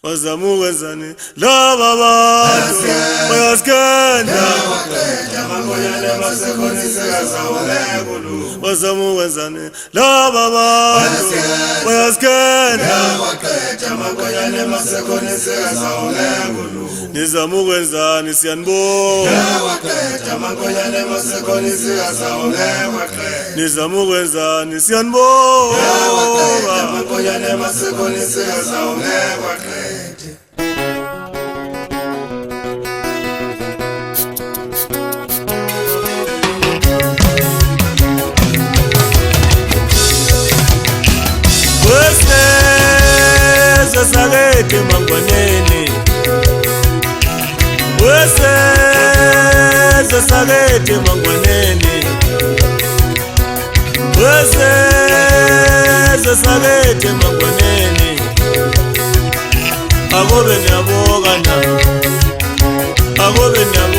wazamukenzani laba bantu bayaskanda wazamukenzani laba bantu bayaskanda nizamukwenzani siyanibonga nizamukwenzani siyanibonga weseze sakete mangwaneni weseze sakete mangwaneni weseze sakete mangwaneni akobe nyabokana akobe nyabokana